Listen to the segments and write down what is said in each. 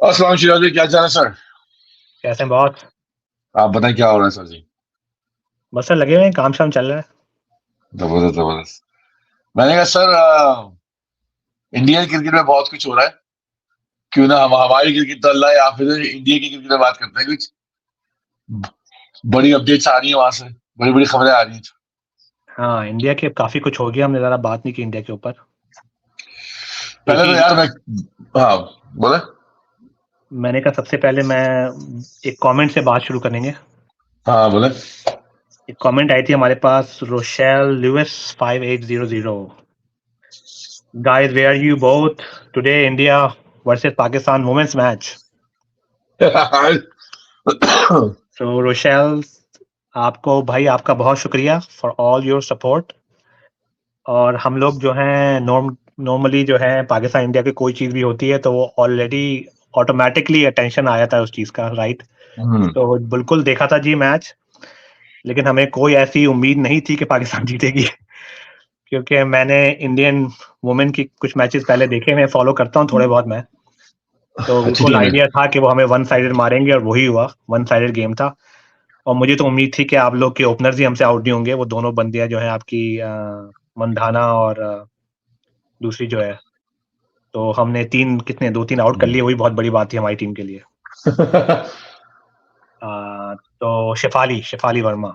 अस्सलाम शिराज जी, क्या चाल है सर? कैसे हैं बहुत। आप बताएं क्या हो रहा है सर जी? बस सर लगे हुए हैं, काम शाम चल रहा है। जबरदस्त जबरदस्त। मैंने कहा सर, इंडियन क्रिकेट में बहुत कुछ हो रहा है। क्यों ना हम हमारी क्रिकेट तो अल्लाह या फिर इंडिया की क्रिकेट में बात करते हैं। कुछ बड़ी अपडेट्स आ रही है वहां से, बड़ी बड़ी खबरें आ रही हैं। हाँ, इंडिया के काफी कुछ हो गया, हमने ज़्यादा बात नहीं की इंडिया के ऊपर। एक पहले तो ही यार मैं, हाँ, बोले। मैंने कहा सबसे पहले मैं एक कमेंट से बात शुरू करेंगे। हाँ बोले। एक कमेंट आई थी हमारे पास, Rochelle Lewis 5800। Guys, where you both today? India versus Pakistan women's match. तो रोशेल, आपको भाई आपका बहुत शुक्रिया फॉर ऑल योर सपोर्ट। और हम लोग जो हैं नॉर्मली जो है पाकिस्तान इंडिया की कोई चीज़ भी होती है तो वो ऑलरेडी ऑटोमेटिकली अटेंशन आ जाता है उस चीज़ का, राइट? हम्म। तो बिल्कुल देखा था जी मैच, लेकिन हमें कोई ऐसी उम्मीद नहीं थी कि पाकिस्तान जीतेगी। क्योंकि मैंने इंडियन वुमेन की कुछ मैचेस पहले देखे, मैं फॉलो करता हूँ थोड़े बहुत मैं। तो अच्छी बिल्कुल टीम है। आइडिया था कि वो हमें वन साइडेड मारेंगे और वही हुआ, वन साइडेड गेम था। और मुझे तो उम्मीद थी कि आप लोग के ओपनर्स ही हमसे आउट नहीं होंगे, वो दोनों बंदियां जो हैं आपकी मंधाना और दूसरी जो है। तो हमने 3 कितने 2-3 आउट कर लिए, वही बहुत बड़ी बात थी हमारी टीम के लिए। तो शेफाली वर्मा।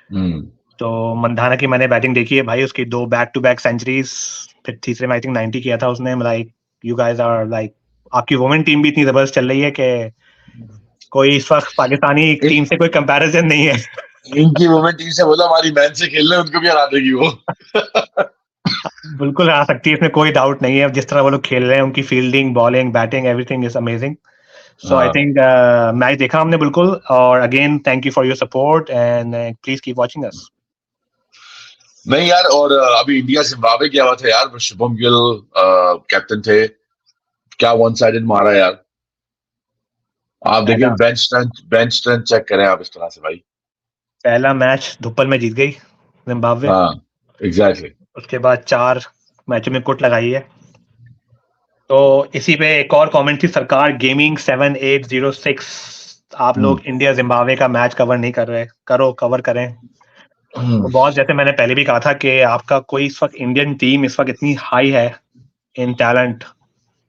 हम्म। तो मंधाना की मैंने बैटिंग देखी है भाई, उसकी 2 बैक टू बैक सेंचुरीज, फिर तीसरे में आई थिंक 90 किया था उसने। Like you guys are like, आपकी वुमेन टीम भी इतनी जबरदस्त चल रही है कि कोई इस वक्त पाकिस्तानी इन, टीम से कोई कंपैरिजन नहीं है। इनकी वुमेन टीम से बोला हमारी मैन से खेल रहे हैं, उनको भी हरा देगी वो। बिल्कुल आ सकती है, इसमें कोई डाउट नहीं है। जिस तरह वो लोग खेल रहे हैं, उनकी fielding, bowling, batting, everything is amazing. So I हाँ। थिंक मैच देखा हमने बिल्कुल। और again thank you for your support and please keep watching us. नहीं यार, और अभी इंडिया जिम्बाब्वे क्या हुआ था यार, शुभम गिल कैप्टन थे। क्या वन साइडेड मारा यार। आप देखिए, पहला बेंच स्ट्रेंथ चेक करें आप इस तरह से भाई। पहला मैच धुप्पल में जीत गई जिम्बाब्वे। हाँ, एग्जैक्टली। उसके बाद 4 मैचों में कुट लगाई है। तो इसी पे एक और कमेंट थी, सरकार गेमिंग 7806, आप हम्म। लोग इंडिया जिम्बाब्वे का मैच कवर नहीं कर रहे, करो कवर करें। हम्म। तो बहुत, जैसे मैंने पहले भी कहा था कि आपका कोई इस वक्त इंडियन टीम इस वक्त इतनी हाई है इन टैलेंट,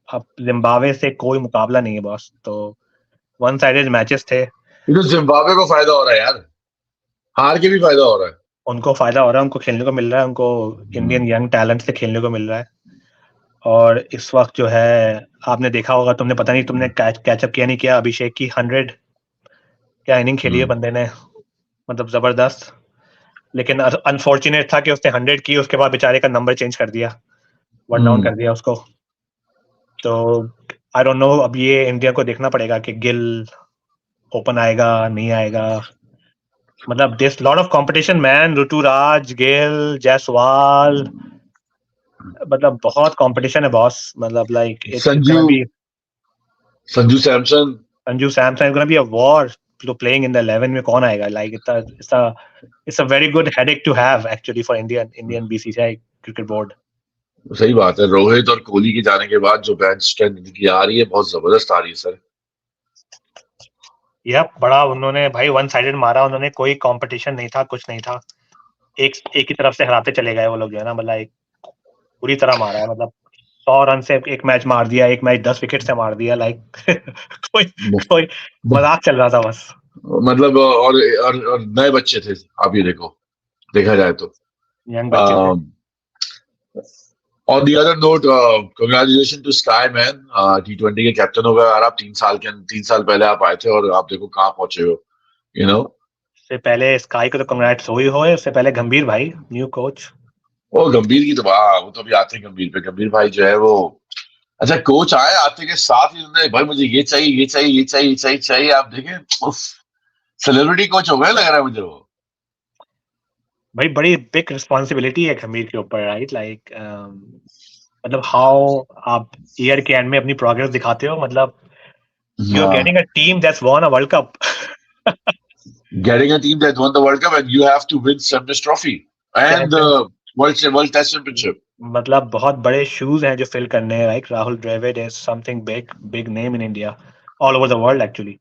अब जिम्बाब्वे से कोई मुकाबला नहीं है बॉस। तो वन साइडेड मैचेस थे। ये तो जिम्बाब्वे को फायदा हो रहा है यार, हार के भी फायदा हो रहा है। उनको फायदा हो रहा है, उनको खेलने को मिल रहा है, उनको हम्म। इंडियन यंग टैलेंट से खेलने को मिल रहा है। और इस वक्त जो है, आपने देखा होगा, तुमने पता नहीं तुमने कैचअप किया नहीं किया, अभिषेक की 100 क्या इनिंग खेली है हम्म। बंदे ने, मतलब जबरदस्त। लेकिन अनफॉर्चुनेट था कि उसने 100 की, उसके बाद बेचारे का नंबर चेंज कर दिया, वन डाउन हम्म। कर दिया उसको। तो आई डोंट नो, अब ये इंडिया को देखना पड़ेगा कि गिल ओपन आएगा नहीं आएगा। मतलब this lot of competition man, Rituraj, Gill, Jaiswal, मतलब बहुत कंपटीशन है बॉस। मतलब like it's Sanju gonna be, Sanju Samson. Sanju Samson, it's gonna be a war to playing in the 11 में कौन आएगा। Like it's a very good headache to have actually for Indian BCCI cricket board. सही बात है, रोहित और कोहली के जाने के बाद जो बेंच स्ट्रेंथ इनकी आ रही है बहुत जबरदस्त आ रही है सर। यह बड़ा उन्होंने भाई वन साइडेड मारा उन्होंने, कोई कंपटीशन नहीं था, कुछ नहीं था। एक एक ही तरफ से हराते चले गए वो लोग जो है ना, मतलब एक पूरी तरह मारा है। मतलब 100 रन से एक मैच मार दिया, एक मैच 10 विकेट से मार दिया। लाइक कोई कोई मजाक चल रहा था बस। मतलब और नए बच्चे थे। आप ये देखो, देखा जाए तो। यंग बच्चे थे। On the other note, congratulation to SKY man, T20 के कैप्टन हो गए। और आप 3 साल पहले आप आए थे और आप देखो कहाँ पहुंचे हो। You know. उससे पहले स्काई को तो कंग्रेट्स हुई हो, उससे पहले गंभीर भाई न्यू कोच। वो गंभीर की तो वाह, वो तो अभी आते हैं गंभीर पे। गंभीर भाई जो है वो, अच्छा कोच आए, आते के साथ ही उन्होंने भाई मुझे ये चाहिए, ये चाहिए, ये चाहिए, ये चाहिए, चाहिए। आप देखें, सेलिब्रिटी कोच हो गए लग रहा है मुझे वो। भाई बड़ी बिग रिस्पॉन्सिबिलिटी है गंभीर के ऊपर, राइट? लाइक मतलब हाउ आप ईयर के एंड में अपनी प्रोग्रेस दिखाते हो। मतलब यू आर हाँ। Getting a team that's von a world cup. Getting a team that won the World Cup, and you have to win Semmes Trophy and the World Test Championship. मतलब बहुत बड़े shoes हैं जो fill करने हैं, like Rahul Dravid is something big, big name in India, all over the world actually.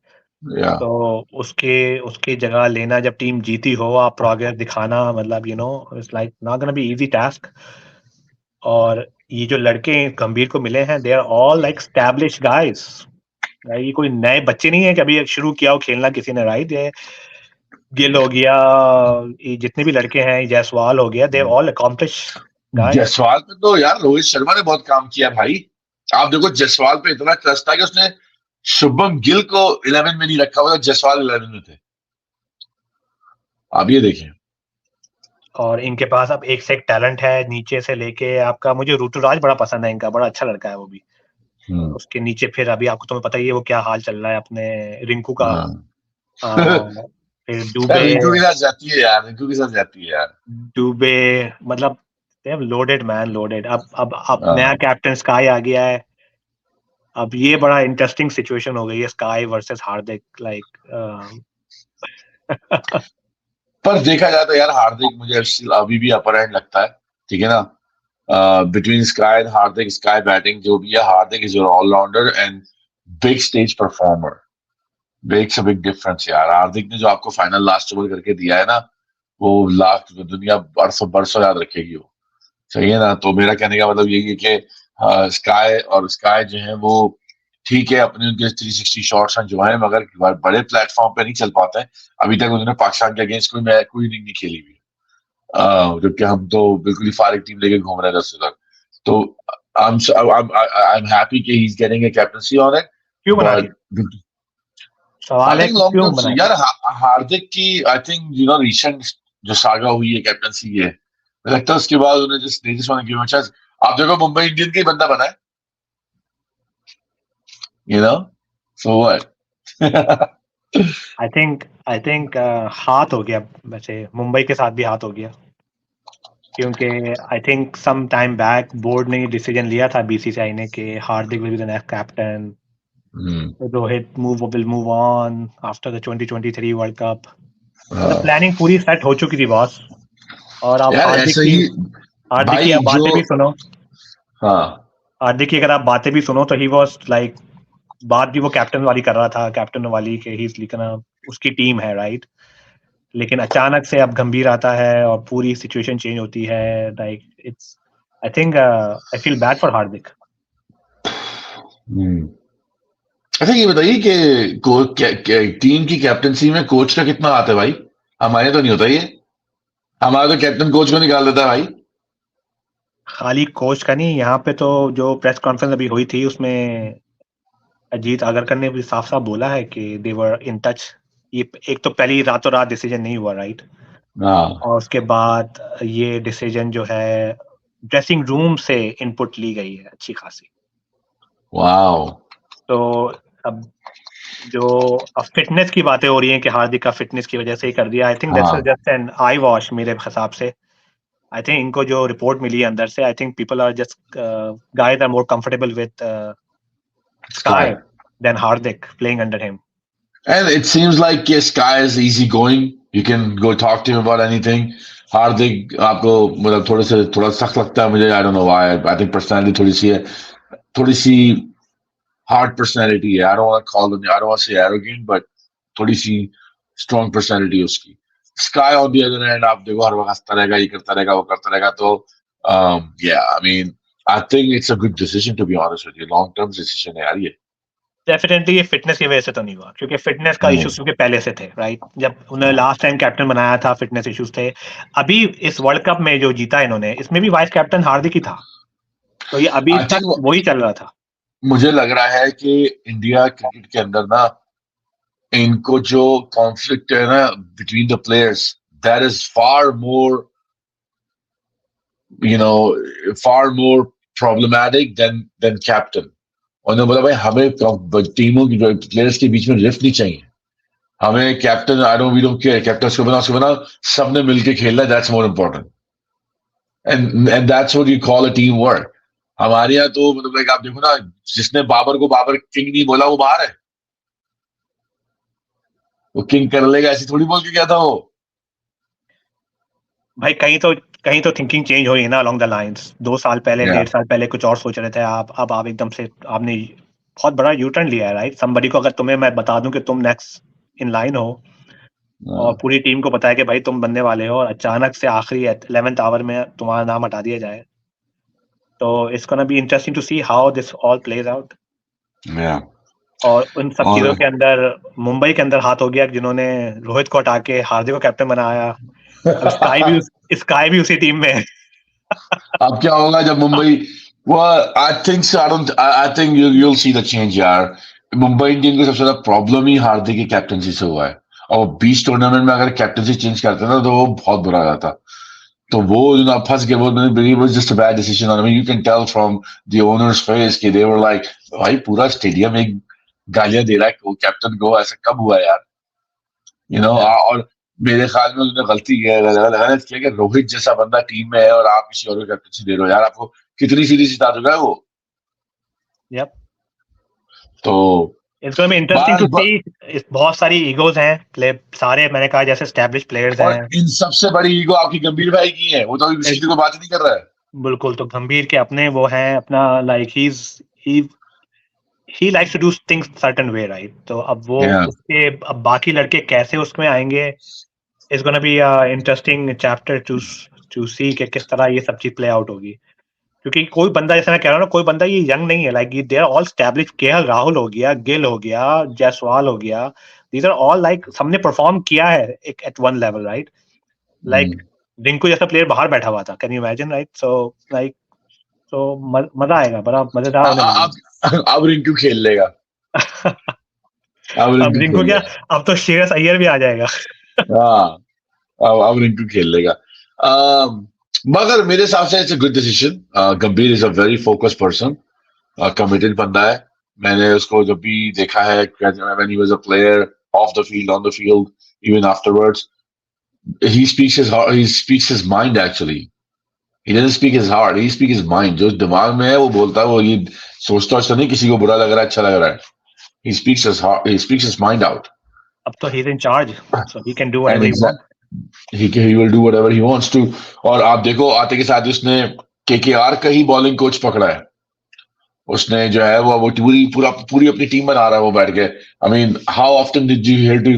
या तो उसके उसकी जगह लेना, जब टीम जीती हो, आप प्रोग्रेस दिखाना, मतलब it's like not gonna be easy task. और ये जो लड़के गंभीर को मिले हैं, they are all like established guys. ये कोई नए बच्चे नहीं है कि अभी शुरू किया हो खेलना किसी ने, राइट? ये गिल हो गया, ये जितने भी लड़के हैं, जायसवाल हो गया, they all accomplish guys. Jaiswal पे तो यार रोहित शर्मा ने बहुत काम किया भाई। आप देखो जायसवाल पे इतना ट्रस्ट था कि उसने शुभम गिल को 11 में नहीं रखा हुआ था, जायसवाल 11 में थे। आप ये देखें। और इनके पास अब एक से एक टैलेंट है, नीचे से लेके आपका, मुझे ऋतुराज बड़ा पसंद है इनका, बड़ा अच्छा लड़का है वो भी। हम्म, उसके नीचे फिर अभी आपको तुम्हें पता ही है वो क्या हाल चल रहा है अपने रिंकू का। हाँ। फिर यार दुबे। रिंकू के साथ जाती है यार, रिंकू के साथ जाती है यार। दुबे मतलब they have loaded man, loaded. अब नया हाँ। कैप्टन स्काई आ गया है। अब ये बड़ा इंटरेस्टिंग सिचुएशन हो गई है, स्काई वर्सेस हार्दिक, लाइक पर देखा जाए तो यार हार्दिक मुझे अभी भी अपर एंड लगता है। ठीक है ना? Between SKY and Hardik, SKY batting जो भी है, Hardik is your allrounder and big stage performer. Makes a big difference यार। हार्दिक ने जो आपको फाइनल लास्ट ओवर करके दिया है ना, वो लास्ट दुनिया बरसों बरसों याद रखेगी वो। सही है ना? तो मेरा कहने का मतलब यही है कि स्काई जो है वो ठीक है, अपने उनके 360 शॉट्स हैं जो है, मगर बड़े प्लेटफॉर्म पे नहीं चल पाते हैं। अभी तक उन्होंने पाकिस्तान के अगेंस्ट कोई इनिंग नहीं खेली हुई। जबकि हम तो बिल्कुल ही फारिग टीम लेके घूम रहे हैं 10 तक। तो आई एम हैप्पी कि he is getting a captaincy on it. क्यों बना रही है? बट आई सवाल है थिंक कि लॉन्ग क्यों टर्म बना रही यार हार्दिक की, आई थिंक रिसेंट जो सागा हुई है कैप्टनसी की है, मुझे लगता है उसके बाद उन्हें just they just want to give a chance. आप देखो मुंबई इंडियन का ही बंदा बना है, you know, so what. I think हाथ हो गया, वैसे मुंबई के साथ भी हाथ हो गया, क्योंकि I think some time back board ने डिसीजन लिया था, बीसीसीआई ने, कि Hardik will be the next captain, Rohit will move on after the 2023 world cup. मतलब प्लानिंग पूरी सेट हो चुकी थी बॉस। और आप यार ऐसे ही हार्दिक की भाई आप जो, बातें भी सुनो। हाँ हार्दिक की अगर आप बातें भी सुनो तो ही वॉज लाइक, बात भी वो कैप्टन वाली कर रहा था, कैप्टन वाली के ही लिखना, उसकी टीम है, राइट? लेकिन अचानक से अब गंभीर आता है और पूरी सिचुएशन चेंज होती है, like it's, I think I feel bad for Hardik. अच्छा ये बताइए कि टीम की कैप्टनसी में कोच का कितना हाथ है भाई? हमारे तो नहीं होता ये। हमारा तो कैप्टन कोच को निकाल देता है भाई। खाली कोच का नहीं, यहाँ पे तो जो प्रेस कॉन्फ्रेंस अभी हुई थी उसमें अजीत आगरकर ने भी साफ साफ बोला है कि दे वर इन टच। ये एक तो पहली रातों रात डिसीजन नहीं हुआ, राइट? हाँ। और उसके बाद ये डिसीजन जो है ड्रेसिंग रूम से इनपुट ली गई है अच्छी खासी। वाओ। तो अब जो अब फिटनेस की बातें हो रही हैं कि हार्दिक का फिटनेस की वजह से ही कर दिया, आई थिंक दैट्स हाँ। जस्ट एन आई वॉश मेरे हिसाब से। आई थिंक इनको जो रिपोर्ट मिली है अंदर से, I think people are just guys are more comfortable with SKY. SKY then Hardik playing under him. And it seems like yes, Sky is easy going. You can go talk to him about anything. हार्दिक आपको मतलब थोड़ा सख्त लगता है मुझे। I don't know why. I think personality थोड़ी सी है, थोड़ी सी हार्ड पर्सनालिटी है। I don't want say arrogant, but थोड़ी सी स्ट्रॉन्ग पर्सनालिटी है उसकी। Sky on the other hand आप देखो हर वक्त हंसता रहेगा, ये करता रहेगा, वो करता रहेगा। तो yeah I mean I think it's a good decision to be honest with you. Long term decision है यार ये। डेफिनेटली ये फिटनेस की वजह से तो नहीं हुआ, क्योंकि फिटनेस का हम्म। इश्यूज क्योंकि पहले से थे, राइट? जब उन्होंने लास्ट टाइम कैप्टन बनाया था फिटनेस इश्यूज थे। अभी इस वर्ल्ड कप में जो जीता इन्होंने, इसमें भी वाइस कैप्टन हार्दिक ही था। तो ये अभी आई तक थिंक वही चल रहा था। मुझे लग रहा है कि इंडिया क्रिकेट के अंदर ना, इनको जो कॉन्फ्लिक्ट है ना between the players, that is you know far more problematic than captain. उन्होंने बोला भाई हमें टीमों की प्लेयर्स के बीच में रिफ्ट नहीं चाहिए। हमें captain I don't we don't care, captain उसको बना, सबने मिलके खेलना, that's more important. And that's what you call a team work. हमारे यहाँ तो मतलब like आप देखो ना, जिसने बाबर को बाबर किंग नहीं बोला वो बाहर है। वो किंग कर लेगा ऐसी थोड़ी बोल के क्या था वो। भाई कहीं तो थिंकिंग चेंज हुई है ना along the lines. 2 साल पहले, Yeah. 1.5 साल पहले कुछ और सोच रहे थे आप, अब आप एकदम से आपने बहुत बड़ा यू टर्न लिया है, राइट? समबडी को अगर तुम्हें मैं बता दूं कि तुम नेक्स्ट इन लाइन हो और पूरी टीम को पता है कि भाई तुम बनने वाले हो, और अचानक से आखिरी 11th आवर में तुम्हारा नाम हटा दिया जाए, तो it's gonna be interesting to see how this all plays out. Yeah. और उन सब चीजों और के अंदर मुंबई के अंदर हाथ हो गया, जिन्होंने रोहित को हटा के हार्दिक को कैप्टन बनाया. अब स्काई भी उसी टीम में है. अब क्या होगा जब Mumbai I think you'll see the change यार. मुंबई इंडियन को सबसे ज्यादा प्रॉब्लम ही हार्दिक की कैप्टनसी से हुआ है. और 20 टूर्नामेंट में अगर कैप्टनसी चेंज करते ना तो वो बहुत बुरा जाता. तो वो फंस गए. वो was just a bad decision. I mean, you can tell from the owner's face कि they were like, भाई पूरा स्टेडियम एक गालियां दे रहा है कैप्टन को. ऐसा कब हुआ यार? और मेरे ख्याल में उन्होंने गलत किया कि रोहित जैसा बंदा टीम में है और आप किसी और को कैप्टनसी दे रहे हो यार. आपको कितनी सीरीज जिता चुका है वो? Yep. तो It's going to be interesting to see. बहुत सारी ईगोज हैं, सारे मैंने कहा जैसे एस्टैब्लिश प्लेयर्स और हैं. इन सबसे बड़ी ईगो आपकी गंभीर भाई की है. वो तो अभी किसी को बात ही नहीं कर रहा है. बिल्कुल. तो गंभीर के अपने वो हैं, अपना like he likes to do things certain way, right? तो अब वो Yeah. उसके अब बाकी लड़के कैसे उसमें आएंगे, it's gonna be interesting chapter to see कि किस तरह ये सब चीज प्ले आउट होगी. क्योंकि कोई बंदा, जैसे मैं कह रहा हूँ ना, कोई बंदा ये यंग नहीं है. Like they are all establish. KL Rahul हो गया, गिल हो गया, जायसवाल हो गया. दीज आर ऑल लाइक सबने परफॉर्म किया है at one level, right? Like Rinku जैसा प्लेयर बाहर बैठा हुआ था. Can you imagine, right? So मजा आएगा, बड़ा मजेदार होने वाला अब रिंकू खेल लेगा. है. अब अब रिंकू क्या, अब तो श्रेयस अय्यर भी आ जाएगा. हाँ, अब रिंकू खेल लेगा. मगर मेरे हिसाब से इट्स अ गुड डिसीजन. गंभीर is a very focused person. Committed बंदा है. मैंने उसको जब भी देखा है when he was a player, of the field, on the field, even afterwards, he speaks his heart, he speaks his mind actually. He doesn't speak his heart, he speaks his mind. जो दिमाग में है वो बोलता है. वो ये सोचता है नहीं किसी को बुरा लग रहा है, अच्छा लग रहा है. He speaks his heart, he speaks his mind out. अब तो he is in charge, so he can do And whatever he wants. he will do whatever he wants to. और आप देखो आते के साथ उसने केकेआर का ही बॉलिंग कोच पकड़ा है. उसने जो है वो पूरी अपनी टीम बना रहा है वो बैठ के. I mean how often did you hear to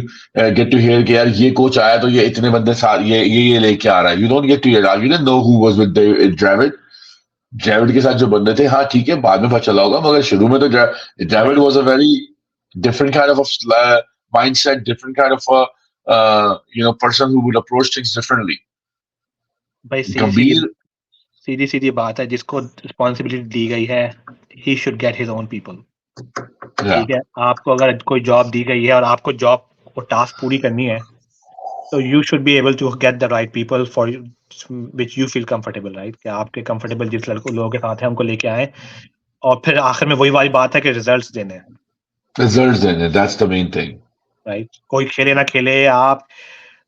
get to hear कि यार ये कोच आया तो ये इतने बंदे साथ ये लेके आ रहा है. You don't get to hear. You don't know who was with Dravid के साथ जो बंदे थे. हाँ ठीक है, बाद में पता चला होगा, मगर शुरू में तो Dravid was a very different kind of a mindset, different kind of a person who would approach things differently. भाई गंभीर सीधी बात है, जिसको रिस्पॉन्सिबिलिटी दी गई है, he should get his own people. ठीक है, आपको अगर कोई जॉब दी गई है और आपको जॉब को टास्क पूरी करनी है, तो you should be able to get the right people for which you feel comfortable, right? कि आपके कंफर्टेबल जिस लोगों के साथ है उनको लेके आए, और फिर आखिर में वही वाली बात है कि रिजल्ट्स देने हैं. Results in it, that's the main thing. Right? कोई खेले ना खेले, आप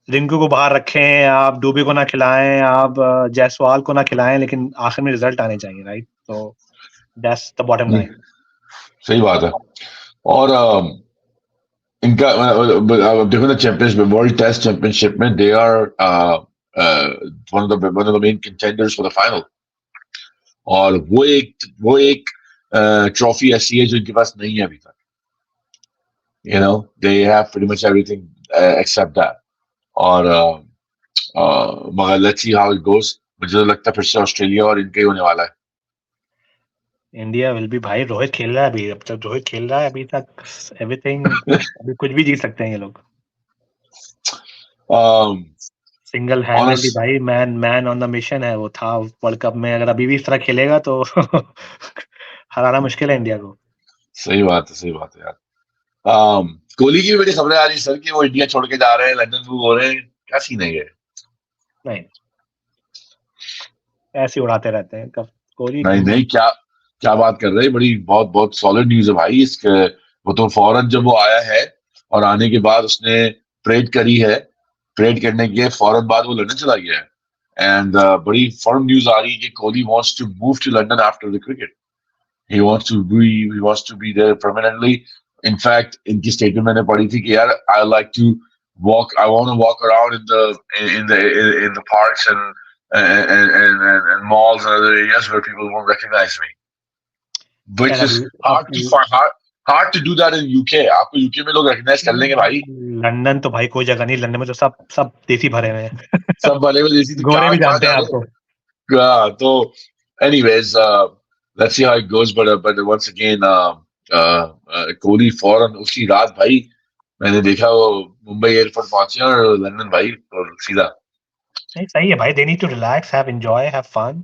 रिंकू को बाहर रखें, आप डूबे को ना खिलाएं, आप जायसवाल को ना खिलाएं, लेकिन आखिर में रिजल्ट आने चाहिए, राइट? तो दैट्स द बॉटम लाइन. सही बात है. और इनका देखो ना, चैंपियनशिप, वर्ल्ड टेस्ट चैंपियनशिप में they are one of the main contenders for the final. और वो एक ट्रॉफी ऐसी है जो इनके पास नहीं है अभी तक. They have pretty much everything except that. और मगर let's see how it goes. मुझे तो लगता है फिर से ऑस्ट्रेलिया और इनका ही होने वाला है. इंडिया विल बी, भाई रोहित खेल रहा है अभी, अब तक रोहित खेल रहा है अभी तक, एवरीथिंग. अभी कुछ भी जीत सकते हैं ये लोग. सिंगल हैंडेडली भाई, मैन ऑन द मिशन है वो था वर्ल्ड कप में. अगर अभी भी इस तरह खेलेगा तो हराना मुश्किल है इंडिया को. सही बात है यार. कोहली की भी बड़ी खबरें आ रही सर कि वो इंडिया छोड़ के जा रहे हैं, लंदन मूव हो रहे हैं. क्या सीन है ये? नहीं, ऐसे उड़ाते रहते हैं कोहली. नहीं, क्या बात कर रहे हैं. बहुत सॉलिड न्यूज है भाई इसके. वो तो फौरन जब वो आया है और आने के बाद उसने ट्रेड करी है, ट्रेड करने के फौरन बाद वो लंदन चला गया है. एंड बड़ी फर्म न्यूज आ रही है कि Kohli wants to move to London after the cricket. he wants to be there permanently. In fact, इनकी स्टेटमेंट मैंने पढ़ी थी कि यार I want to walk around in the parks and and malls and other areas where people won't recognize me, which is hard to do that in UK. आपको UK में लोग recognize कर लेंगे भाई. लंदन तो भाई कोई जगह नहीं, लंदन में तो सब देसी भरे हुए हैं. सब भले में देसी तो गोरे भी कहाँ जानते हैं जाने. आपको. तो anyways, let's see how it goes. But once again, Kohli फौरन उसी रात भाई मैंने देखा वो मुंबई एयरपोर्ट पहुंचे और लंदन भाई और सीधा. नहीं सही है भाई, they need to relax, have enjoy, have fun.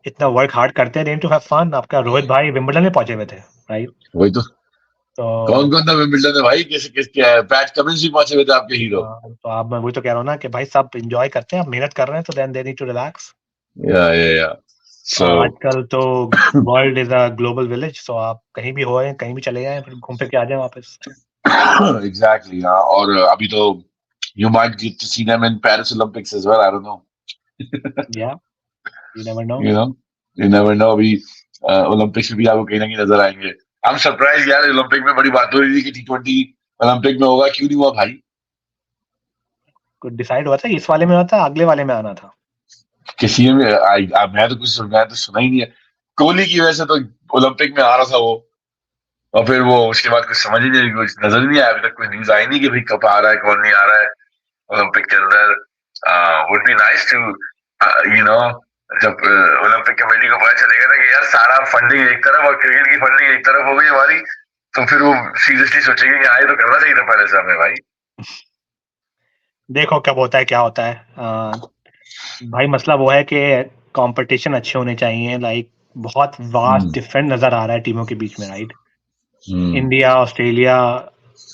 इतना वर्क हार्ड करते हैं, they need to have fun. आपका रोहित भाई विंबलडन में पहुंचे हुए थे, राइट? वही तो तो कौन था विंबलडन में भाई, किसके पैट कमिंस भी पहुंचे हुए थे आपके हीरो. तो आप, मैं वही तो कह रहा हूँ ना कि भाई सब एंजॉय करते हैं, आप मेहनत कर रहे हैं, तो then they need to relax. या सो आजकल तो world is a global village, so आप कहीं भी हो, कहीं भी चले जाएं, फिर घूम फिर के आ जाएं वापस. एग्जैक्टली. हाँ, और अभी तो you might get to see them in Paris Olympics as well. I don't know. Yeah, you never know. You never know. अभी ओलंपिक्स में भी आपको कहीं ना कहीं नजर आएंगे. I'm surprised यार, ओलंपिक में बड़ी बात हो रही थी कि T20 ओलंपिक में होगा, क्यों नहीं हुआ भाई? कुछ डिसाइड हुआ था इस वाले में, हुआ था अगले वाले में आना था किसी में. मैं तो सुना ही नहीं है. कोहली की वजह से तो ओलंपिक में आ रहा था वो, और फिर वो उसके बाद कुछ समझ ही नहीं, कुछ नजर ही नहीं आया. अभी तक कोई न्यूज आई नहीं कि भाई कब आ रहा है, कौन नहीं आ रहा है ओलंपिक के अंदर. वुड बी नाइस टू जब ओलंपिक कमेटी को पता चलेगा ना कि यार सारा फंडिंग एक तरफ और क्रिकेट की फंडिंग एक तरफ हो गई हमारी, तो फिर वो सीरियसली सोचेंगे कि आए तो करना चाहिए था पहले से हमें भाई. देखो कब होता है क्या होता है. भाई मसला वो है कि कंपटीशन अच्छे होने चाहिए, लाइक बहुत वास्ट डिफरेंट नजर आ रहा है टीमों के बीच में, राइट? इंडिया ऑस्ट्रेलिया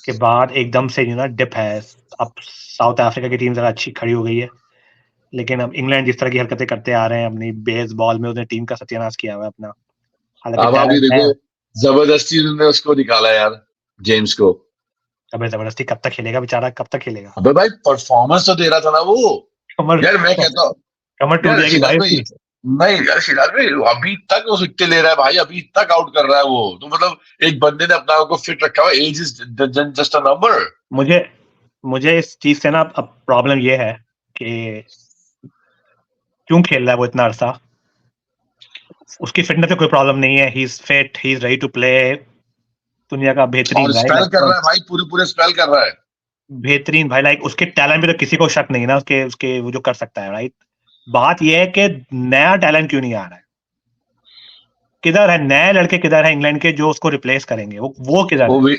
के बाद एकदम से डिप है. अब साउथ अफ्रीका की टीम जरा अच्छी खड़ी हो गई है, लेकिन अब इंग्लैंड जिस तरह की हरकतें करते आ रहे हैं अपनी बेसबॉल में, उसने टीम का सत्यानाश किया हुआ है अपना. अब आप ये देखो, जबरदस्ती उन्होंने उसको निकाला यार, जेम्स को. अबे जबरदस्ती कब तक खेलेगा बेचारा, कब तक खेलेगा? अबे भाई परफॉर्मेंस तो दे रहा था ना वो. यार मैं कहता हूँ कमर टूट जाएगी भाई. नहीं यार सिराज भाई अभी तक वो विकेट ले रहा है भाई, अभी तक आउट कर रहा है वो. तो मतलब एक बंदे ने अपना को फिट रखा हुआ. Age is just a number. मुझे इस चीज से ना अब प्रॉब्लम ये है कि क्यों खेल रहा है वो इतना अरसा. उसकी फिटनेस से कोई प्रॉब्लम नहीं है, he is fit, he is ready to play. दुनिया का बेहतरीन स्पेल कर रहा है भाई, पूरे स्पेल कर रहा है. बेहतरीन भाई, लाइक उसके टैलेंट पे तो किसी को शक नहीं है ना, उसके वो जो कर सकता है, राइट? बात ये है कि नया टैलेंट क्यों नहीं आ रहा है, किधर है नए लड़के, किधर है इंग्लैंड के जो उसको रिप्लेस करेंगे, वो किधर है?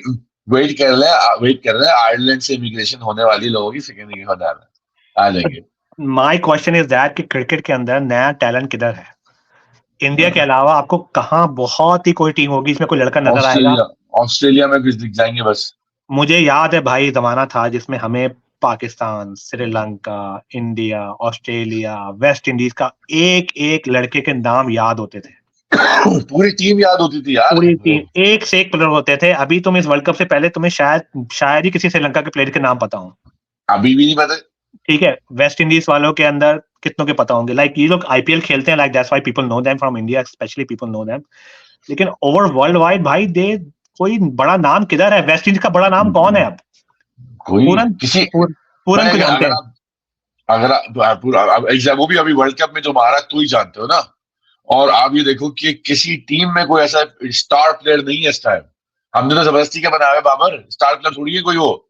वेट कर रहे हैं आयरलैंड से इमिग्रेशन होने वाली लोगों की सेकेंड आ जाएंगे. माय क्वेश्चन इज दैट कि क्रिकेट के अंदर नया टैलेंट किधर है? इंडिया के अलावा आपको कहाँ बहुत ही कोई टीम होगी इसमें कोई लड़का नजर आएगा? ऑस्ट्रेलिया में कुछ दिख जाएंगे बस. मुझे याद है भाई जमाना था जिसमें हमें Pakistan, Sri Lanka, India, Australia, West Indies का एक एक लड़के के नाम याद होते थे. पूरी टीम याद होती थी यार, पूरी टीम एक से एक प्लेयर होते थे. अभी तुम इस वर्ल्ड कप से पहले तुम्हें शायद ही किसी श्रीलंका के प्लेयर के नाम पता हो. अभी भी नहीं पता. ठीक है, वेस्ट इंडीज वालों के अंदर कितनों के पता होंगे. लाइक ये लोग आईपीएल खेलते हैं, like that's why people know them from India, specially people know them. लेकिन ओवर वर्ल्ड वाइड भाई दे कोई बड़ा नाम किधर है? वेस्ट इंडीज का बड़ा नाम कौन है अब? पूरन को जानते हैं. अगर वो भी अभी वर्ल्ड कप में जो मारा तो ही जानते हो ना. और आप ये देखो कि किसी टीम में कोई ऐसा स्टार प्लेयर नहीं है इस टाइम. हमने तो जबरदस्ती का बनाया है बाबर, स्टार प्लेयर थोड़ी है कोई वो.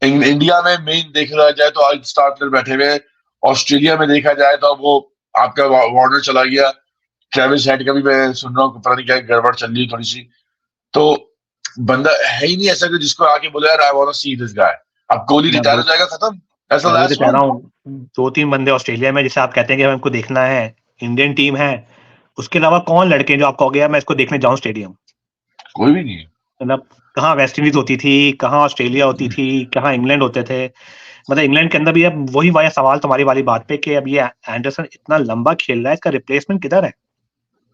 इंडिया में मेन देखा जाए तो आज स्टार प्लेयर बैठे हुए. ऑस्ट्रेलिया में देखा जाए तो अब वो आपका वार्नर चला गया. ट्रेविस हेड का भी मैं सुन रहा हूँ पता नहीं क्या गड़बड़ चल रही है थोड़ी सी. तो बंदा है ही नहीं ऐसा कि जिसको आके बोले यार I want to see this guy. अब कोहली रिटायर हो जाएगा, खत्म. ऐसा लास्ट कह रहा हूँ 2-3 बंदे ऑस्ट्रेलिया में जिसे आप कहते हैं कि हमको देखना है, इंडियन टीम है, उसके अलावा कौन लड़के जो आप कहोगे मैं इसको देखने जाऊं स्टेडियम? कोई भी नहीं. मतलब कहाँ वेस्ट इंडीज होती थी, कहाँ ऑस्ट्रेलिया होती थी, कहाँ इंग्लैंड होते थे. मतलब इंग्लैंड के अंदर भी अब वही वाला सवाल तुम्हारी वाली बात पे कि अब ये एंडरसन इतना लंबा खेल रहा है, इसका रिप्लेसमेंट किधर है?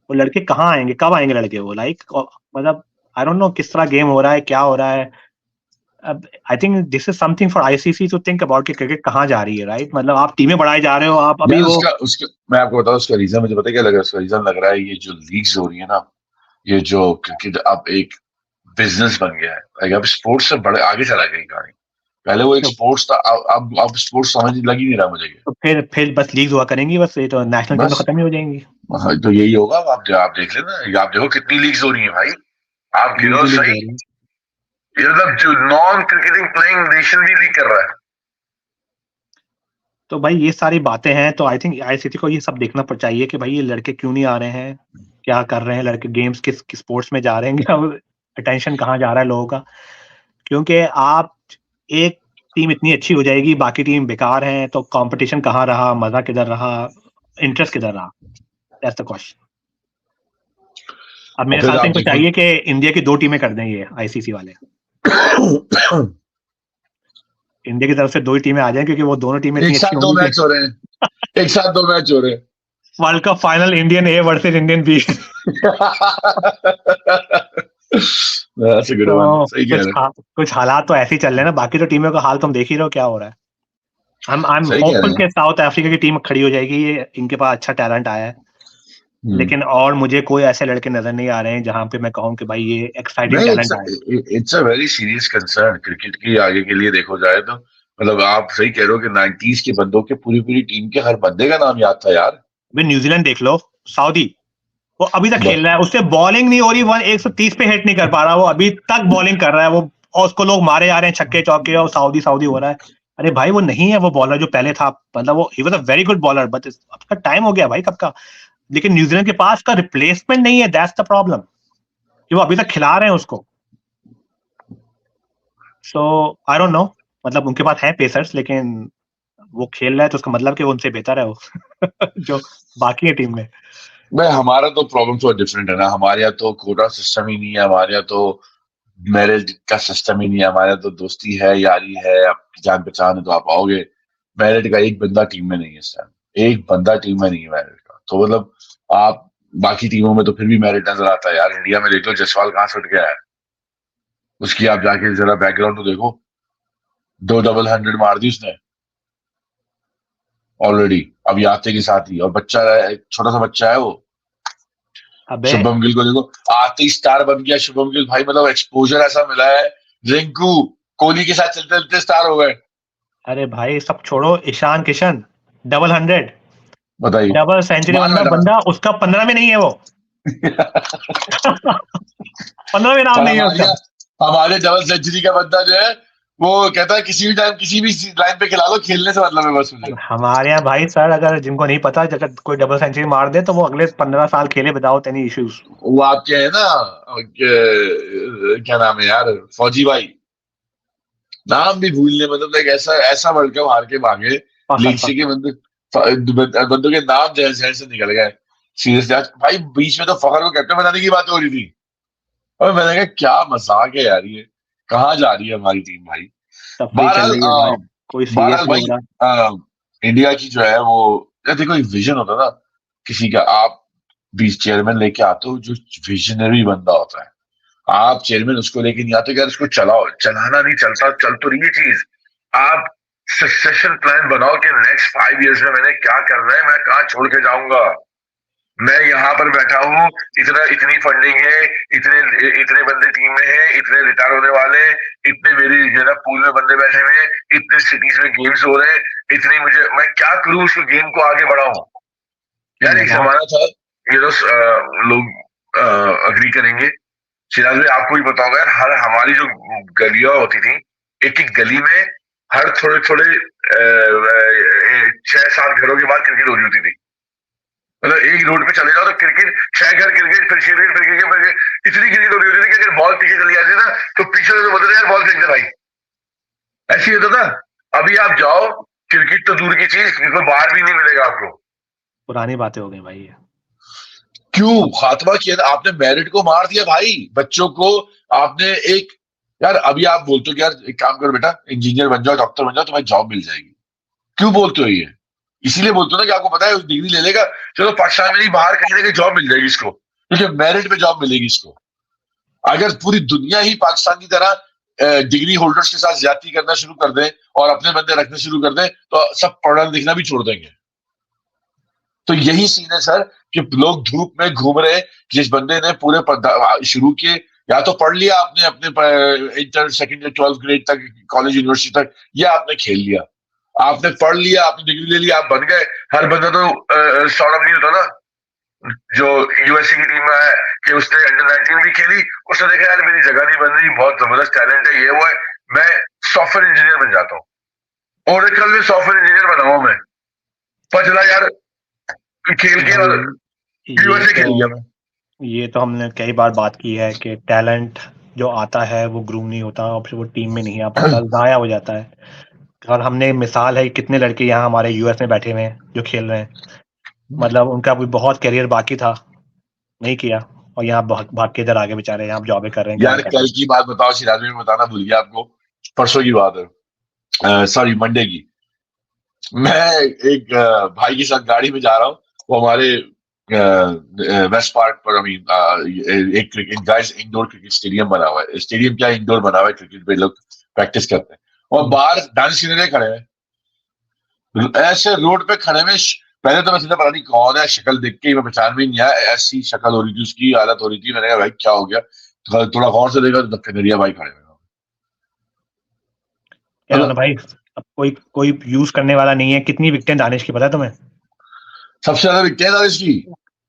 वो लड़के कहाँ आएंगे, कब आएंगे लड़के वो? लाइक मतलब आई डोंट नो किस तरह गेम हो रहा है, क्या हो रहा है. अब I think this is something for ICC to think about कि क्रिकेट कहाँ जा रही है, राइट? मतलब आप टीमें बढ़ाए जा रहे हो, आप अभी वो उसका मैं आपको बताऊं उसका रीजन मुझे पता क्या लग रहा है. उसका रीजन लग रहा है ये जो लीग्स हो रही है ना, ये जो क्रिकेट अब एक बिजनेस बन गया है. अब स्पोर्ट्स से बड़े आगे चला गई कहानी. पहले वो एक तो स्पोर्ट्स था, अब स्पोर्ट्स समझ लग ही नहीं रहा मुझे। तो फिर बस लीग हुआ करेंगी, बस ये तो नेशनल टीम तो बस खत्म ही हो जाएंगी। हाँ, तो यही होगा। आप देख लेना, आप देखो कितनी लीग्स हो रही है भाई, आप गिनो लीग सही। हो रही है। ये मतलब जो नॉन क्रिकेटिंग प्लेइंग नेशन भी लीग कर रहा है। तो भाई ये सारी बातें हैं, तो आई थिंक आईसीसी को ये सब देखना चाहिए कि भाई ये लड़के क्यों नहीं आ रहे हैं, क्या कर रहे हैं लड़के, गेम्स किस स्पोर्ट्स में जा रहे हैं, क्या अटेंशन कहाँ जा रहा है लोगों का। क्योंकि आप एक टीम इतनी अच्छी हो जाएगी, बाकी टीम बेकार हैं, तो कंपटीशन कहाँ रहा, मजा किधर रहा, इंटरेस्ट किधर रहा, दैट्स द क्वेश्चन। अब और मेरे फिर ख्याल से आप इनको देखो चाहिए कि इंडिया की 2 टीमें कर दें ये आईसीसी वाले, इंडिया की तरफ से 2 ही टीमें आ जाएं, क्योंकि वो दोनों टीमें एक इतनी अच्छी साथ दो होंगी कि मैच हो रहे हैं, एक साथ 2 मैच हो रहे हैं। World cup final Indian A versus Indian B. That's a good one. तो सही कह रहे हैं, कुछ हालात तो ऐसे ही चल रहे हैं ना, बाकी तो टीमों का हाल तुम देख ही रहे हो क्या हो रहा है। आई एम सही कह होपफुल रहे कि हैं। साउथ अफ्रीका की टीम खड़ी हो जाएगी, ये इनके पास अच्छा टैलेंट आया है। हम्म। लेकिन और मुझे कोई ऐसे लड़के नजर नहीं आ रहे हैं जहां पे मैं कहूं कि भाई ये एक्साइटिंग नहीं, टैलेंट आए। It's a very serious concern cricket की आगे के लिए देखो जाए तो। मतलब आप सही कह रहे हो कि 90s के बंदों के पूरी पूरी टीम के हर बंदे का नाम याद था यार। अभी न्यूजीलैंड देख लो, सऊदी, वो अभी तक खेल ब- रहा है, उससे बॉलिंग नहीं हो रही, 130 पे हिट नहीं कर पा रहा, वो अभी तक बॉलिंग कर रहा है वो, और उसको लोग मारे जा रहे हैं छक्के चौके, और सऊदी सऊदी हो रहा है। अरे भाई वो नहीं है वो बॉलर जो पहले था, मतलब वो he was a very good bowler, but अब टाइम हो गया भाई कब का। लेकिन न्यूजीलैंड के पास का रिप्लेसमेंट नहीं है, दैट्स द प्रॉब्लम, कि वो अभी तक खिला रहे हैं उसको। सो आई डोंट नो, मतलब उनके पास है पेसर्स, लेकिन वो खेल रहा है तो उसका मतलब कि वो उनसे बेहतर है वो, जो बाकी है टीम में। भाई हमारा तो प्रॉब्लम तो डिफरेंट है ना, हमारे यहाँ तो कोटा सिस्टम ही नहीं है, हमारे यहाँ तो मैरिज का सिस्टम ही नहीं है, हमारे यहाँ तो दोस्ती है, यारी है, आपकी जान पहचान है तो आप आओगे। मैरिड का एक बंदा टीम में नहीं है इस टाइम, एक बंदा टीम में नहीं है मैरिड का, तो मतलब आप बाकी टीमों में तो फिर भी मैरिड नजर आता है यार। इंडिया में देख लो जसवाल कहाँ से उठ गया है, उसकी आप जाके जरा बैकग्राउंड तो देखो, 2 डबल 100 मार दी उसने ऑलरेडी, अभी आते के साथ ही, और बच्चा है, एक छोटा सा बच्चा है वो। अबे शुभम गिल को देखो, आते ही स्टार बन गया शुभम गिल भाई, मतलब एक्सपोजर ऐसा मिला है। रिंकू कोहली के साथ चलते चलते स्टार हो गए। अरे भाई सब छोड़ो, ईशान किशन डबल 100, बताइए, डबल सेंचुरी मार बंदा, बेटा। उसका 15 में नहीं है वो। 15 में नाम और नहीं है उसका। हमारे डबल सेंचुरी का बंदा जो है, वो कहता है किसी भी टाइम किसी भी लाइन पे खिला लो, खेलने से मतलब है बस मुझे। हमारे यहाँ भाई सर, अगर जिनको नहीं पता, अगर कोई डबल सेंचुरी मार दे तो वो अगले 15 साल खेले विदाउट एनी इश्यूज। वो आपके है ना, क्या नाम है यार, फौजी भाई, नाम भी भूलने, मतलब एक ऐसा ऐसा वर्ल्ड कप हार के भागे फखर लीग से के फखर बंदे, बंदों के नाम जहन से निकल गए। सीरियसली आज भाई बीच में तो फखर को कैप्टन बनाने की बात हो रही थी, और मैंने कहा क्या मजाक है यार ये, कहाँ जा रही है हमारी टीम भाई। तफरी चल बहरहाल रही है भाई, कोई सीरियस बहरहाल नहीं भाई, हो रहा। इंडिया की जो है वो, या देखो एक विजन होता था किसी का, आप 20 चेयरमैन लेके आते हो, जो विजनरी बंदा होता है, आप चेयरमैन उसको लेके नहीं आते कि यार इसको चलाओ, चलाना नहीं चलता, चल तो रही है चीज, आप सक्सेशन प्लान बनाओ कि नेक्स्ट 5 इयर्स में मैंने क्या करना है, मैं कहाँ छोड़ के जाऊंगा, मैं यहाँ पर बैठा हूँ, इतना इतनी फंडिंग है, इतने इतने बंदे टीम में हैं, इतने रिटायर होने वाले हैं, इतने मेरी जो है पूल में बंदे बैठे हुए हैं, इतने सिटीज में गेम्स हो रहे हैं, इतनी मुझे, मैं क्या करूँ उस गेम को आगे बढ़ाऊं। यार एक बहुत। जमाना था, ये लोग अग्री करेंगे, सिराज भाई आपको भी पता होगा यार, हर हमारी जो गलियां होती थी, एक एक गली में हर थोड़े थोड़े 6-7 घरों के बाद क्रिकेट हो रही होती थी। मतलब एक रोड पे चले जाओ तो क्रिकेट, 6 घर क्रिकेट, फिर 6 क्रिकेट, फिर क्रिकेट, फिर इतनी क्रिकेट हो रही होती थी कि अगर बॉल पीछे चली जाती ना तो पीछे से बोलते थे यार बॉल फेंक दे भाई, ऐसी होता था। अभी आप जाओ, क्रिकेट तो दूर की चीज, कोई बाहर भी नहीं मिलेगा आपको। पुरानी बातें हो गई भाई ये। क्यों खात्मा किया था आपने, मेरिट को मार दिया भाई, बच्चों को आपने एक, यार अभी आप बोलते हो कि यार एक काम करो बेटा, इंजीनियर बन जाओ, डॉक्टर बन जाओ, तुम्हें जॉब मिल जाएगी। क्यों बोलते हो ये, इसीलिए बोलते हो ना कि आपको पता है डिग्री ले लेगा, चलो पाकिस्तान में नहीं बाहर कहीं ना कहीं जॉब मिल जाएगी इसको, क्योंकि मेरिट पे जॉब मिलेगी इसको। अगर पूरी दुनिया ही पाकिस्तान की तरह डिग्री होल्डर्स के साथ ज्यादती करना शुरू कर दे और अपने बंदे रखने शुरू कर दे, तो सब पढ़ना लिखना भी छोड़ देंगे। तो यही सीन है सर, कि लोग धूप में घूम रहे, जिस बंदे ने पूरे शुरू किए, या तो पढ़ लिया आपने अपने इंटर सेकंड या 12th ग्रेड तक, कॉलेज यूनिवर्सिटी तक, या आपने खेल लिया। आपने पढ़ लिया, आपने डिग्री ले लिया, आप बन गए। हर बंदा तो सौरभ नहीं होता ना, जो यूएसए की टीम में है कि उसने अंडर 19 भी खेली, उसने देखा यार मेरी जगह नहीं बन रही, बहुत जबरदस्त टैलेंट है, ये वो है, मैं सॉफ्टवेयर इंजीनियर बन जाता हूँ। ओरेकल में सॉफ्टवेयर इंजीनियर बना हुआ मैं, पता चला यार खेल के और यूएसए खेल गया मैं। ये तो हमने कई बार बात की है कि टैलेंट जो आता है वो ग्रूम नहीं होता और फिर वो टीम में नहीं आ पाता, ज़ाया हो जाता है। और हमने मिसाल है कितने लड़के यहाँ हमारे यूएस में बैठे हुए हैं जो खेल रहे हैं, मतलब उनका भी बहुत करियर बाकी था, नहीं किया, और यहाँ भाग के इधर आगे बेचारे यहाँ जॉबें कर रहे हैं, यार काम कर रहे कल की बात बताओ, सिराज में बताना भूल गया आपको, परसों की बात है, सॉरी मंडे की। मैं एक भाई के साथ गाड़ी में जा रहा हूँ, वो हमारे वेस्ट पार्क पर, एक cricket guys indoor cricket stadium बना हुआ है, स्टेडियम क्या इंडोर बना हुआ है, क्रिकेट पे लोग प्रैक्टिस करते हैं, और बाहर डांस करने खड़े हैं, ऐसे रोड पे खड़े में। पहले तो मैं सीधा पता नहीं कौन है, शक्ल देख के ही मैं पहचान भी नहीं आया, ऐसी शक्ल हो रही थी उसकी, हालत हो रही थी। मैंने कहा भाई क्या हो गया, तो थोड़ा गौर से देखा तो कनेरिया भाई खड़े हुए। क्या ना भाई, अब कोई यूज करने वाला नहीं है। कितनी विकेटें दानिश की पता है तुम्हें? सबसे ज्यादा विकेट था इसकी।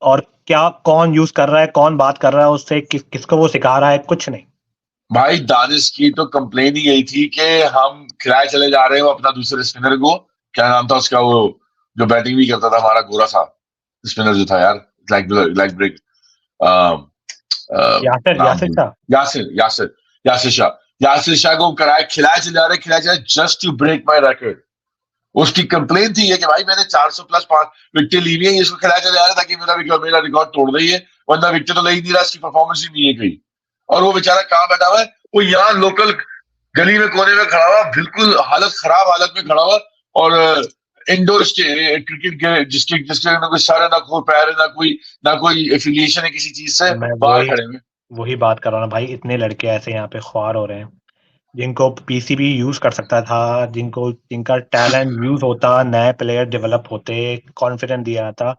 और क्या कौन यूज कर रहा है, कौन बात कर रहा है उससे, किसको वो सिखा रहा है, कुछ नहीं। भाई दानिश की तो कंप्लेन ही यही थी कि हम खिलाए चले जा रहे हो अपना दूसरे स्पिनर को, क्या नाम था उसका, वो जो बैटिंग भी करता था, हमारा गोरा सा स्पिनर जो था यार, लाइक ब्रेक, यासिर नाम यासिर भूल, शाह। यासिर यासिर यासिर शाह। यासिर शाह को कराए खिलाए चले जा रहे just to break my record. उसकी कंप्लेन थी ये कि भाई मैंने 400 प्लस 5 विकेट ली हुई है, इसको खिलाया चले जा रहा था कि मेरा रिकॉर्ड तोड़ रही है, वरना विकेट तो ले ही नहीं रहा, इसकी परफॉर्मेंस ही नहीं है कहीं। और वो बेचारा कहाँ बैठा हुआ है, वो यहाँ लोकल गली में कोने में खड़ा हुआ, बिल्कुल खराब हालत में खड़ा हुआ, और इंडोर क्रिकेट जिसके जिसके ना कोई सर है, ना कोई पैर है, ना कोई एफिलिएशन है किसी चीज से, मैं बाहर खड़े हुए। वही बात कर रहा हूँ ना भाई, इतने लड़के ऐसे यहाँ पे ख्वार हो रहे हैं जिनको पीसीबी यूज कर सकता था, जिनका टैलेंट यूज होता, नए प्लेयर डेवलप होते, कॉन्फिडेंस दिया था।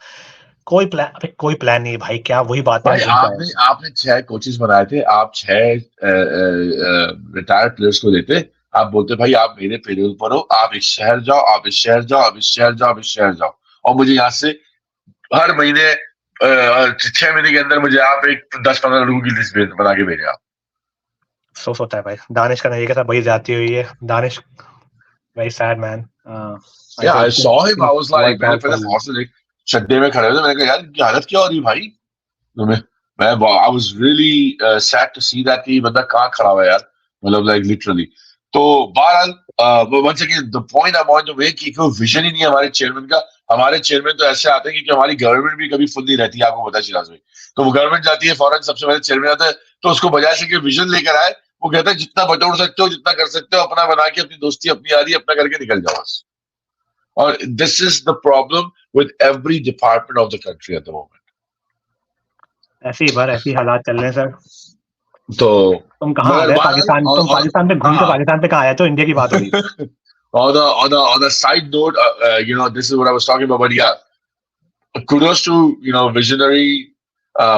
कोई प्लान नहीं है भाई, क्या वही बात है भाई घूम के आए। आपने 6 कोचेस बनाए थे, आप 6 रिटायर्ड प्लेयर्स को देते, आप बोलते भाई आप मेरे पेरोल पर हो, आप इस शहर जाओ, आप इस शहर जाओ, आप इस शहर जाओ, आप इस शहर जाओ, और मुझे यहाँ से हर महीने 6 महीने के अंदर मुझे आप एक 10-15 लोगों की लिस्ट बना के भेजे आप। अफसोस होता है भाई, दानिश का नजरिए के साथ वही जाती हुई है। Danish very sad man. I Yeah, I hope saw him. I was like, work मैंने आउट पहले फॉर यू। गौर से देख, चड्डे में खड़े हुए थे, मैंने कहा यार इनकी हालत क्या हो रही है भाई। तो मैं I was really sad to see that कि बंदा कहाँ खड़ा हुआ है यार, मतलब like literally। तो बहरहाल once again the point I want to make कि कोई विजन ही नहीं है हमारे चेयरमैन का। हमारे चेयरमैन तो ऐसे आते हैं क्योंकि हमारी गवर्नमेंट भी कभी फुल नहीं रहती है, आपको पता है शिराज भाई। तो वो गवर्नमेंट जाती है फौरन सबसे पहले चेयरमैन आता है, तो उसको बजाय से कि विजन लेकर आए, वो कहता है जितना बटोर सकते हो, जितना कर सकते हो, अपना बना के अपनी दोस्ती अपनी यारी अपना करके निकल जाओ बस। और this is the problem with every department of the country at the moment. ऐसी हालात चल रहे हैं सर। तो तुम कहाँ आ मगर गए बहरहाल पाकिस्तान? तुम पाकिस्तान पे घूम के हाँ। पाकिस्तान पे कहाँ आए? तो इंडिया की बात हो रही है। On a side note, this is what I was talking about. But yeah, kudos to visionary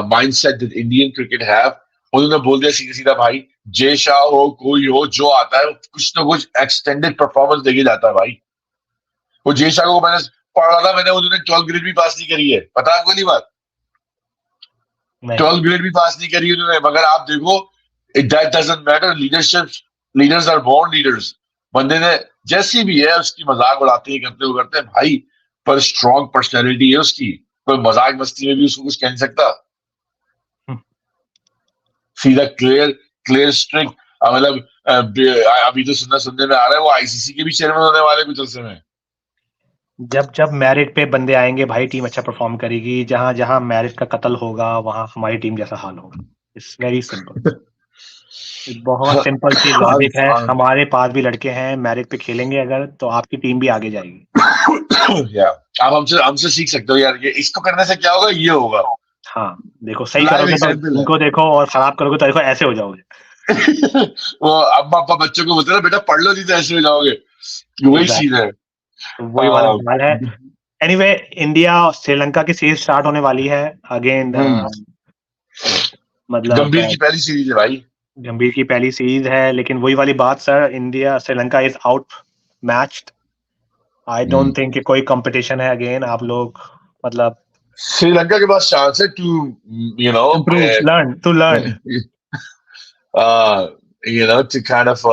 mindset that Indian cricket have. उन्होंने बोल दिया सीधा सीधा भाई, जय शाह हो कोई हो जो आता है कुछ ना कुछ एक्सटेंडेड परफॉर्मेंस देके जाता है भाई। वो जय शाह को मैंने पढ़ा था, मैंने उन्होंने 12th ग्रेड भी पास नहीं करी है, पता है आपको नहीं बात? 12th ग्रेड भी पास नहीं करी उन्होंने, मगर आप देखो that doesn't matter, leaders are born leaders. बंदे ने जैसी भी है उसकी मजाक उड़ाते हैं, करते हैं भाई, पर स्ट्रॉन्ग पर्सनैलिटी है उसकी, कोई मजाक मस्ती में भी उसको कुछ कह नहीं सकता। सीधा क्लियर स्ट्रिक्ट, मतलब अभी तो सुनने में आ रहा है वो आईसीसी के भी चेयरमैन होने वाले कुछ अरसे में। जब मेरिट पे बंदे आएंगे भाई, टीम अच्छा परफॉर्म करेगी। जहां जहां मेरिट का कत्ल होगा वहां हमारी टीम जैसा हाल होगा। इट्स वेरी सिंपल, बहुत सिंपल सी लॉजिक है। हमारे पास भी लड़के हैं, मेरिट पे खेलेंगे अगर तो आपकी टीम भी आगे जाएगी। या आप हमसे सीख सकते हो यार, ये इसको करने से क्या होगा, ये होगा। हाँ देखो, सही लाइव करोगे तो एग्जाम्पल है। उनको देखो, और खराब करोगे तो देखो ऐसे हो जाओगे। वो अम्मा पापा बच्चों को बोलते हैं ना, बेटा पढ़ लो नहीं तो ऐसे हो जाओगे, वही सीन है। तो वही वाला सवाल है। एनीवे, इंडिया श्रीलंका की सीरीज स्टार्ट होने वाली है अगेन। मतलब गंभीर की पहली सीरीज है भाई। गंभीर की पहली सीरीज है, लेकिन वही वाली बात sir, India Sri Lanka is out matched. I don't think कि कोई कंपटीशन है अगेन। आप लोग मतलब श्रीलंका के पास चांस है to you know improve, learn. to kind of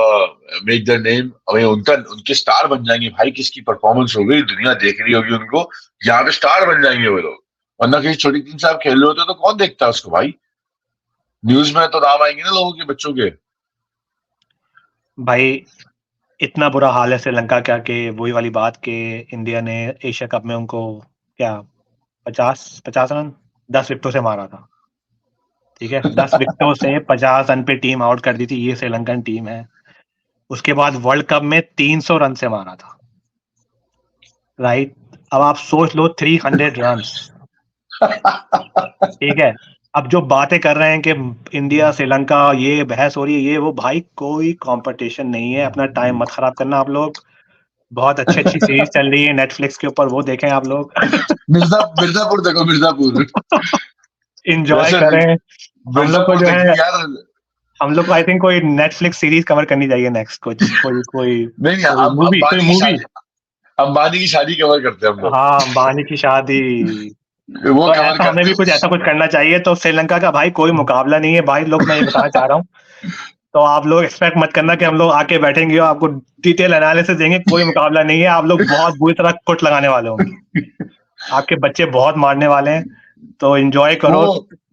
make their name। उनके स्टार बन जाएंगे भाई। किसकी परफॉर्मेंस हो गई, दुनिया देख रही होगी उनको। यहाँ पे स्टार बन जाएंगे वो लोग। वरना किसी छोटी टीम से आप खेल रहे होते तो कौन देखता है उसको भाई। न्यूज में तो नाम आएंगे ना लोगों के, बच्चों के। भाई इतना बुरा हाल है श्रीलंका का कि वही वाली बात कि इंडिया ने एशिया कप में उनको क्या 50 रन 10 विकेटों से मारा था। ठीक है, 10 विकेटों से 50 रन पे टीम आउट कर दी थी। ये श्रीलंकन टीम है। उसके बाद वर्ल्ड कप में 300 रन से मारा था। राइट, अब आप सोच लो 300 रन। ठीक है, अब जो बातें कर रहे हैं कि इंडिया श्रीलंका ये बहस हो रही है, ये वो, भाई कोई कंपटीशन नहीं है। अपना टाइम मत खराब करना आप लोग। बहुत अच्छी अच्छी सीरीज चल रही है नेटफ्लिक्स के ऊपर, वो देखें आप लोग। मिर्जापुर देखो, मिर्जापुर। इंजॉय वैसे करें। हम लोग को मिर्जापुर जो है, देखिए यार। हम लोग को आई थिंक कोई नेटफ्लिक्स सीरीज कवर करनी चाहिए नेक्स्ट। कुछ कोई कोई नहीं, कोई हम मूवी, कोई अंबानी की मूवी। शादी, अंबानी की शादी कवर करते हैं हम लोग। हाँ, अंबानी की शादी। वो तो कवर ऐसा हमें करते भी हैं कुछ ऐसा कुछ करना चाहिए। तो श्रीलंका का भाई कोई मुकाबला नहीं है भाई लोग, मैं ये बताना चाह रहा हूँ। तो आप लोग एक्सपेक्ट मत करना कि हम लोग आके बैठेंगे और आपको डिटेल एनालिसिस देंगे। कोई मुकाबला नहीं है। आप लोग बहुत बुरी तरह कुट लगाने वाले होंगे। आपके बच्चे बहुत मारने वाले हैं। तो एंजॉय वो करो।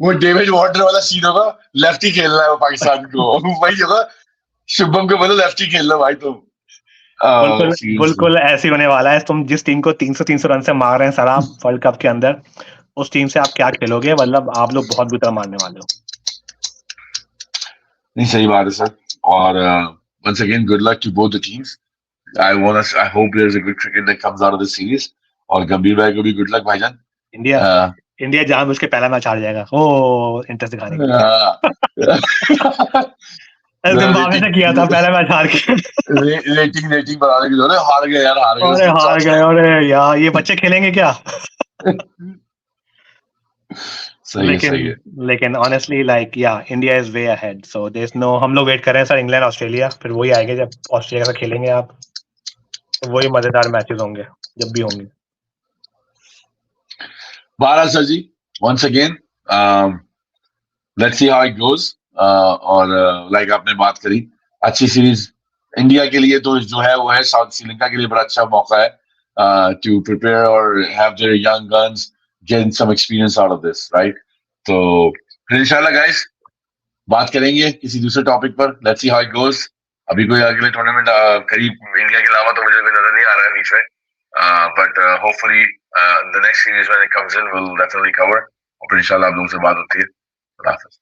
वो डेविड वार्नर वाला सीन होगा। लेफ्टी खेलना है वो पाकिस्तान को। वही होगा। शुभम को बोलो लेफ्टी खेलना भाई तुम। बिल्कुल सीरियसली। बिल्कुल ऐसे ही होने वाला है। तुम जिस टीम को 300 रन से मार रहे हैं सर आप वर्ल्ड कप के अंदर, उस टीम से आप क्या खेलोगे? मतलब आप लोग बहुत बुरी तरह मारने वाले हो। नहीं, सही बात है सर। और once again good luck to both the teams। I hope there's a good cricket that comes out of this series। और गंभीर भाई को भी गुड लक भाईजान। इंडिया uh, इंडिया जानबूझ के पहला मैच हार जाएगा, ओ इंटरेस्ट दिखाने के लिए। जिम्बाब्वे से किया था पहला मैच हार के। रेटिंग रेटिंग बढ़ाने की जरूरत है। हार गए यार, हार गए, उस अरे दिन हार चांस गए, अरे यार ये बच्चे खेलेंगे क्या? सही है, लेकिन सही है। लेकिन honestly like yeah India is way ahead. So there is no, हम लोग वेट कर रहे हैं सर इंग्लैंड ऑस्ट्रेलिया, फिर वही आएंगे जब ऑस्ट्रेलिया से खेलेंगे आप। तो वही मजेदार मैचेस होंगे जब भी होंगे। बहरहाल sir ji, once again let's see how it goes। और लाइक आपने बात करी, अच्छी सीरीज इंडिया के लिए तो जो है वो है। साउथ श्रीलंका के लिए बड़ा अच्छा मौका है टू प्रिपेयर और have their young guns get some experience out of this, right. तो फिर इंशाल्लाह गाइस बात करेंगे किसी दूसरे टॉपिक पर। Let's see how it goes. अभी कोई अगले टूर्नामेंट करीब इंडिया के अलावा तो मुझे भी नजर नहीं आ रहा है बीच में। But hopefully the next series when it comes in will definitely cover. और फिर इंशाल्लाह आप लोगों से बात होती है। खुदा हाफिज।